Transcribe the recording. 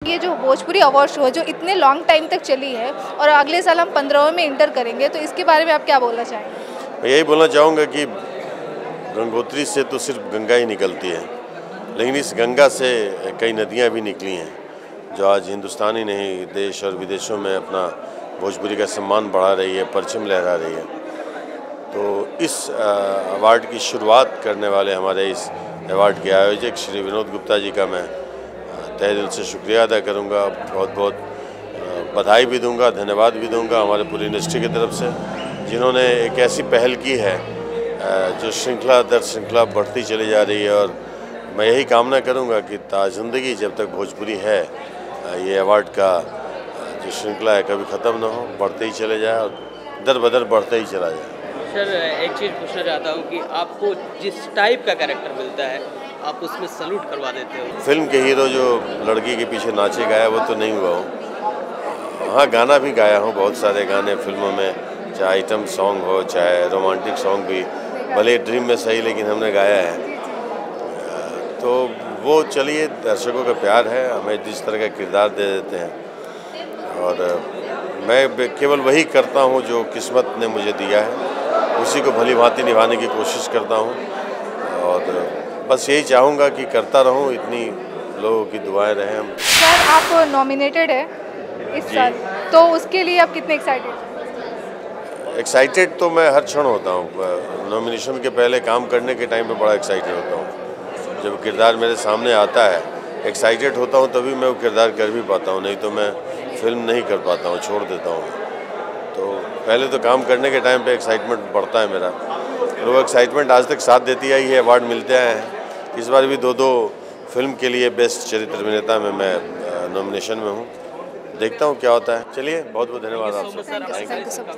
ये जो Bhojpuri award show है जो इतने लॉन्ग टाइम तक चली है और अगले साल हम 15वें में इंटर करेंगे, तो इसके बारे में आप क्या बोलना चाहेंगे? मैं यही बोलना चाहूँगा कि गंगोत्री से तो सिर्फ गंगा ही निकलती है, लेकिन इस गंगा से कई नदियाँ भी निकली हैं जो आज हिंदुस्तान ही नहीं देश और विदेशों में अपना भोजपुरी का सम्मान बढ़ा रही है, परचम लहरा रही है। तो इस अवार्ड की शुरुआत करने वाले हमारे इस अवार्ड के आयोजक श्री विनोद गुप्ता जी का मैं तहे दिल से शुक्रिया अदा करूँगा। बहुत बहुत बधाई भी दूंगा, धन्यवाद भी दूंगा हमारे पूरी इंडस्ट्री की तरफ से, जिन्होंने एक ऐसी पहल की है जो श्रृंखला दर श्रृंखला बढ़ती चली जा रही है। और मैं यही कामना करूंगा कि ज़िंदगी जब तक भोजपुरी है, ये अवार्ड का जो श्रृंखला है कभी ख़त्म ना हो, बढ़ते ही चले जाए और दर बदर बढ़ते ही चला जाए। सर, एक चीज़ पूछना चाहता हूँ कि आपको जिस टाइप का कैरेक्टर मिलता है आप उसमें सैल्यूट करवा देते हो। फिल्म के हीरो जो लड़की के पीछे नाचे गाया वो तो नहीं हुआ हूँ। हाँ, गाना भी गाया हूँ, बहुत सारे गाने फिल्मों में, चाहे आइटम सॉन्ग हो चाहे रोमांटिक सॉन्ग भी, भले ड्रीम में सही लेकिन हमने गाया है। तो वो चलिए, दर्शकों का प्यार है, हमें जिस तरह का किरदार दे देते हैं और मैं केवल वही करता हूँ जो किस्मत ने मुझे दिया है, उसी को भली भांति निभाने की कोशिश करता हूँ और बस यही चाहूँगा कि करता रहूँ, इतनी लोगों की दुआएं रहें हम। सर, आप नॉमिनेटेड है इस साल, तो उसके लिए आप कितने एक्साइटेड? एक्साइटेड तो मैं हर क्षण होता हूँ। नॉमिनेशन के पहले काम करने के टाइम पे बड़ा एक्साइटेड होता हूँ। जब किरदार मेरे सामने आता है, एक्साइटेड होता हूँ, तभी मैं वो किरदार कर भी पाता हूँ, नहीं तो मैं फिल्म नहीं कर पाता हूँ, छोड़ देता हूँ। तो पहले तो काम करने के टाइम पे एक्साइटमेंट बढ़ता है मेरा, और वो एक्साइटमेंट आज तक साथ देती आई है, अवार्ड मिलते आए हैं। इस बार भी दो फिल्म के लिए बेस्ट चरित्र अभिनेता में मैं नॉमिनेशन में हूँ। देखता हूँ क्या होता है। चलिए, बहुत बहुत धन्यवाद आपसे। Thank you so much.